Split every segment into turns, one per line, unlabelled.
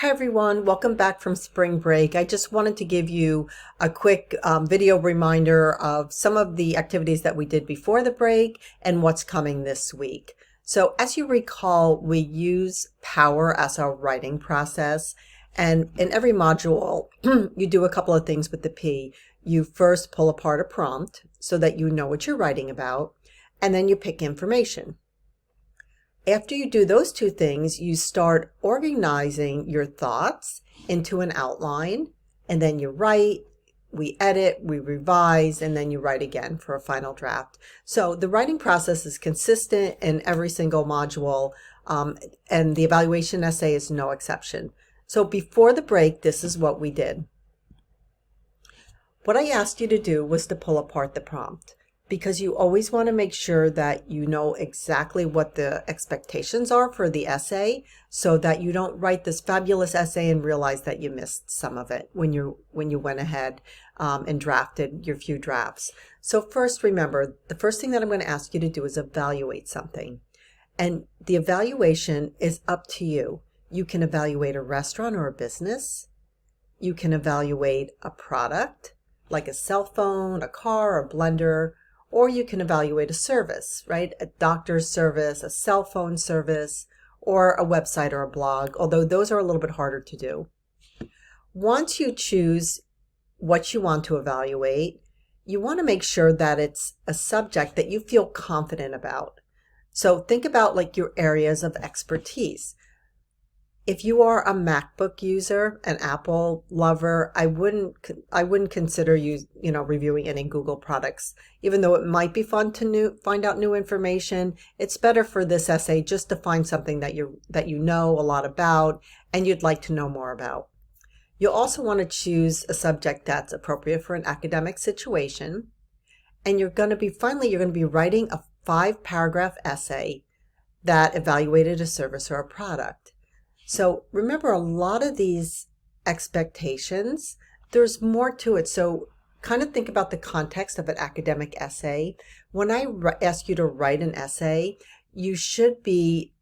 Hi everyone, welcome back from spring break. I just wanted to give you a quick video reminder of some of the activities that we did before the break and what's coming this week. So as you recall, we use Power as our writing process, and in every module you do a couple of things with the P. You first pull apart a prompt so that you know what you're writing about, and then you pick information. After you do those two things, you start organizing your thoughts into an outline, and then you write, we edit, we revise, and then you write again for a final draft. So the writing process is consistent in every single module, and the evaluation essay is no exception. So before the break, this is what we did. What I asked you to do was to pull apart the prompt, because you always want to make sure that you know exactly what the expectations are for the essay, so that you don't write this fabulous essay and realize that you missed some of it when you went ahead and drafted your few drafts. So first, remember, the first thing that I'm going to ask you to do is evaluate something. And the evaluation is up to you. You can evaluate a restaurant or a business. You can evaluate a product, like a cell phone, a car, a blender, or you can evaluate a service, right? A doctor's service, a cell phone service, or a website or a blog, although those are a little bit harder to do. Once you choose what you want to evaluate, you want to make sure that it's a subject that you feel confident about. So think about like your areas of expertise. If you are a MacBook user, an Apple lover, I wouldn't consider reviewing any Google products. Even though it might be fun to find out new information, it's better for this essay just to find something that you know a lot about and you'd like to know more about. You'll also want to choose a subject that's appropriate for an academic situation, and you're going to be writing a 5-paragraph essay that evaluated a service or a product. So remember, a lot of these expectations, there's more to it. So kind of think about the context of an academic essay. When I ask you to write an essay, you should be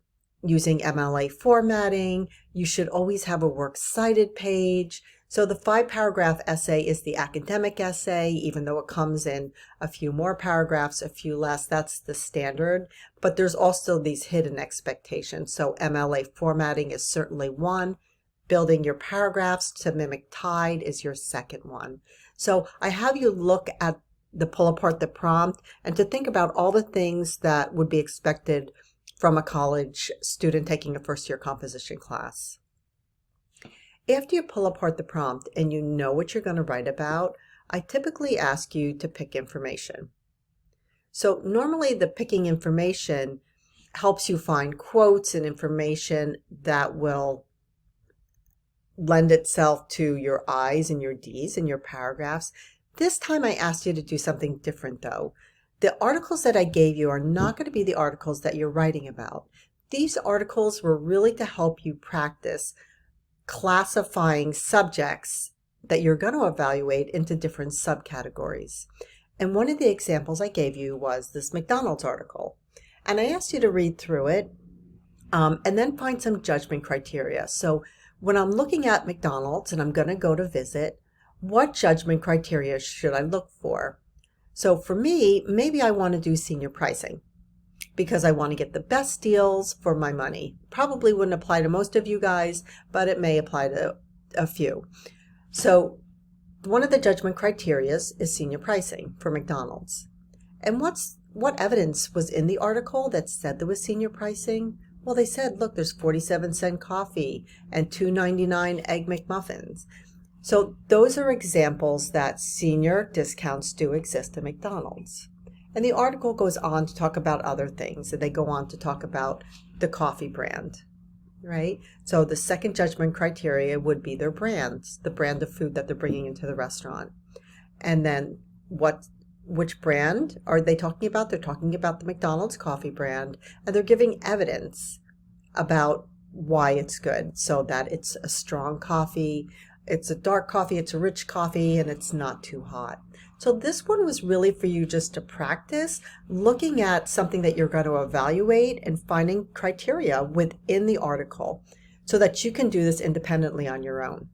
using MLA formatting. You should always have a works cited page. So the 5-paragraph essay is the academic essay, even though it comes in a few more paragraphs, a few less, that's the standard. But there's also these hidden expectations. So MLA formatting is certainly one. Building your paragraphs to mimic Tide is your second one. So I have you look at pull apart the prompt and to think about all the things that would be expected from a college student taking a first-year composition class. After you pull apart the prompt and you know what you're going to write about, I typically ask you to pick information. So normally the picking information helps you find quotes and information that will lend itself to your I's and your D's in your paragraphs. This time I asked you to do something different though. The articles that I gave you are not going to be the articles that you're writing about. These articles were really to help you practice classifying subjects that you're going to evaluate into different subcategories. And one of the examples I gave you was this McDonald's article. And I asked you to read through it and then find some judgment criteria. So when I'm looking at McDonald's and I'm going to go to visit, what judgment criteria should I look for? So for me, maybe I want to do senior pricing because I want to get the best deals for my money. Probably wouldn't apply to most of you guys, but it may apply to a few. So one of the judgment criteria is senior pricing for McDonald's. And what evidence was in the article that said there was senior pricing? Well, they said, look, there's 47-cent coffee and $2.99 egg McMuffins. So those are examples that senior discounts do exist at McDonald's. And the article goes on to talk about other things, and they go on to talk about the coffee brand, right? So the second judgment criteria would be their brands, the brand of food that they're bringing into the restaurant. And then which brand are they talking about? They're talking about the McDonald's coffee brand, and they're giving evidence about why it's good, so that it's a strong coffee, it's a dark coffee, it's a rich coffee, and it's not too hot. So this one was really for you just to practice looking at something that you're going to evaluate and finding criteria within the article. so that you can do this independently on your own.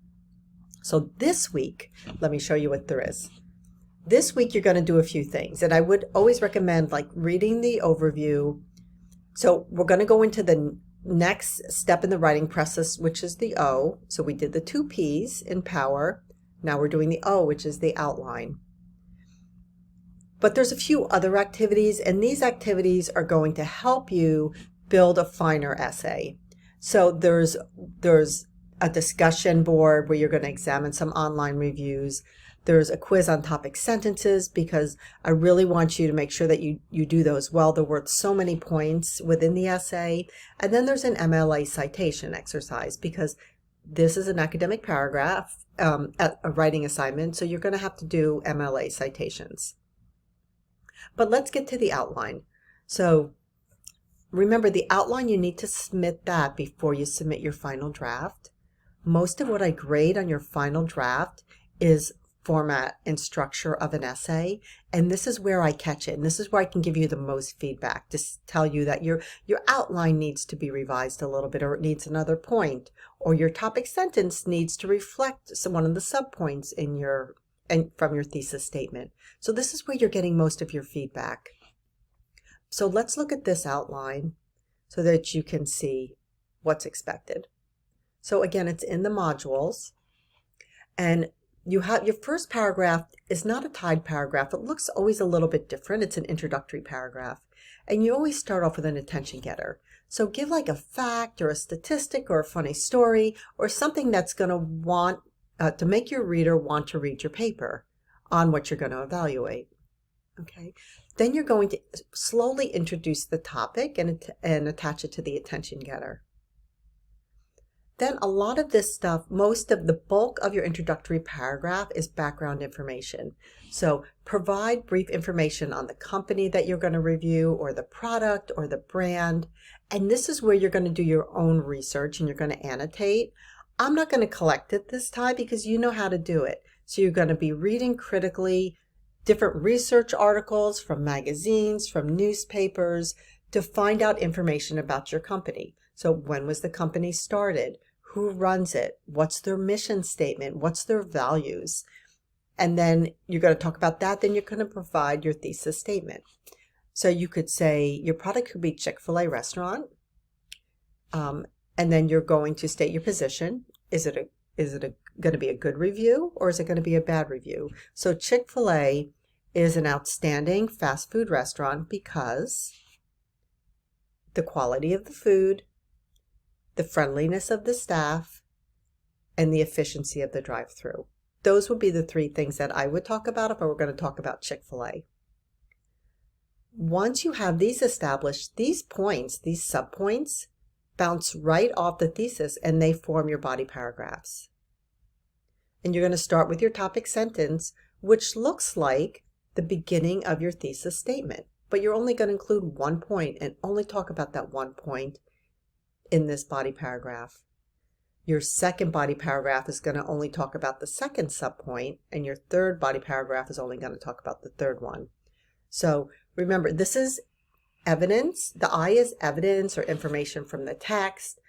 So this week, let me show you what there is. This week, you're going to do a few things, and I would always recommend like reading the overview. So we're going to go into the next step in the writing process, which is the O. So we did the 2 P's in Power. Now we're doing the O, which is the outline. But there's a few other activities, and these activities are going to help you build a finer essay. So there's a discussion board where you're going to examine some online reviews. There's a quiz on topic sentences, because I really want you to make sure that you do those well. They're worth so many points within the essay. And then there's an MLA citation exercise, because this is an academic paragraph, a writing assignment, so you're going to have to do MLA citations. But let's get to the outline. So remember, the outline, you need to submit that before you submit your final draft. Most of what I grade on your final draft is format and structure of an essay, and this is where I catch it, and this is where I can give you the most feedback, to tell you that your outline needs to be revised a little bit, or it needs another point, or your topic sentence needs to reflect one of the subpoints from your thesis statement. So this is where you're getting most of your feedback. So let's look at this outline so that you can see what's expected. So again, it's in the modules, and you have your first paragraph is not a tied paragraph. It looks always a little bit different. It's an introductory paragraph, and you always start off with an attention getter. So give like a fact or a statistic or a funny story or something that's going to want to make your reader want to read your paper on what you're going to evaluate. Okay. Then you're going to slowly introduce the topic and attach it to the attention getter. Then a lot of this stuff, most of the bulk of your introductory paragraph is background information. So provide brief information on the company that you're going to review, or the product, or the brand. And this is where you're going to do your own research and you're going to annotate. I'm not going to collect it this time because you know how to do it. So you're going to be reading critically different research articles from magazines, from newspapers, to find out information about your company. So when was the company started? Who runs it? What's their mission statement? What's their values? And then you're going to talk about that. Then you're going to provide your thesis statement. So you could say your product could be Chick-fil-A restaurant. And then you're going to state your position. Is it going to be a good review, or is it going to be a bad review? So Chick-fil-A is an outstanding fast food restaurant because the quality of the food, the friendliness of the staff, and the efficiency of the drive-through. Those would be the 3 things that I would talk about if I were going to talk about Chick-fil-A. Once you have these established, these points, these subpoints, bounce right off the thesis and they form your body paragraphs. And you're going to start with your topic sentence, which looks like the beginning of your thesis statement. But you're only going to include 1 point and only talk about that 1 point in this body paragraph. Your second body paragraph is going to only talk about the second subpoint, and your third body paragraph is only going to talk about the third one. So remember, this is evidence. The I is evidence or information from the text,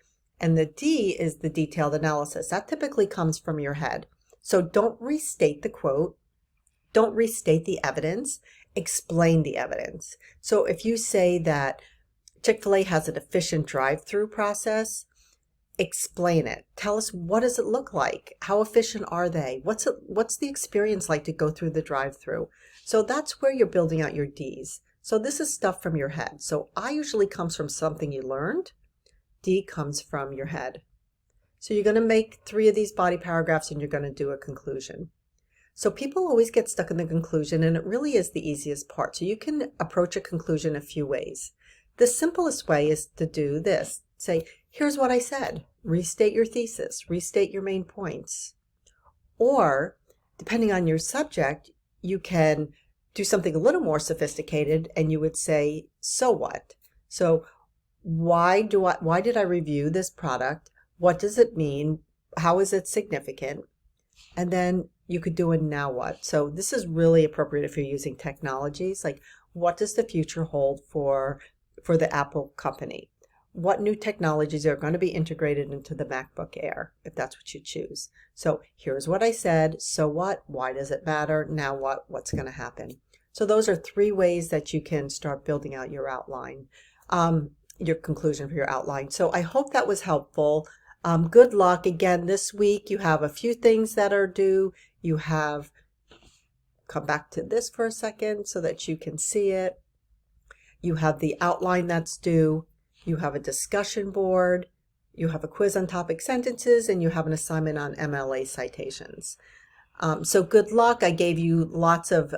and the D is the detailed analysis. That typically comes from your head. So don't restate the quote. Don't restate the evidence. Explain the evidence. So if you say that Chick-fil-A has an efficient drive-through process, explain it. Tell us, what does it look like? How efficient are they? What's the experience like to go through the drive-through? So that's where you're building out your D's. So this is stuff from your head. So I usually comes from something you learned. D comes from your head. So you're going to make 3 of these body paragraphs and you're going to do a conclusion. So people always get stuck in the conclusion, and it really is the easiest part. So you can approach a conclusion a few ways. The simplest way is to do this. Say, here's what I said. Restate your thesis. Restate your main points. Or, depending on your subject, you can do something a little more sophisticated, and you would say, so what? So why did I review this product? What does it mean? How is it significant? And then you could do a now what. So this is really appropriate if you're using technologies. Like, what does the future hold for the Apple company? what new technologies are going to be integrated into the MacBook Air, if that's what you choose. So here's what I said. So what? Why does it matter? Now what? What's going to happen? So those are 3 ways that you can start building out your outline, your conclusion for your outline. So I hope that was helpful. Good luck. Again, this week you have a few things that are due. You have, come back to this for a second so that you can see it. You have the outline that's due. You have a discussion board. You have a quiz on topic sentences, and you have an assignment on MLA citations. So good luck. I gave you lots of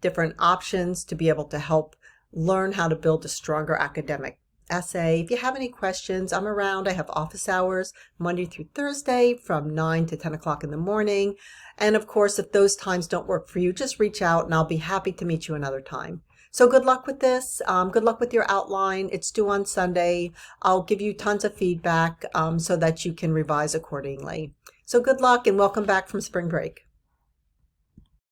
different options to be able to help learn how to build a stronger academic essay. If you have any questions, I'm around. I have office hours Monday through Thursday from 9 to 10 o'clock in the morning. And of course, if those times don't work for you, just reach out and I'll be happy to meet you another time. So good luck with this. Good luck with your outline. It's due on Sunday. I'll give you tons of feedback so that you can revise accordingly. So good luck and welcome back from spring break.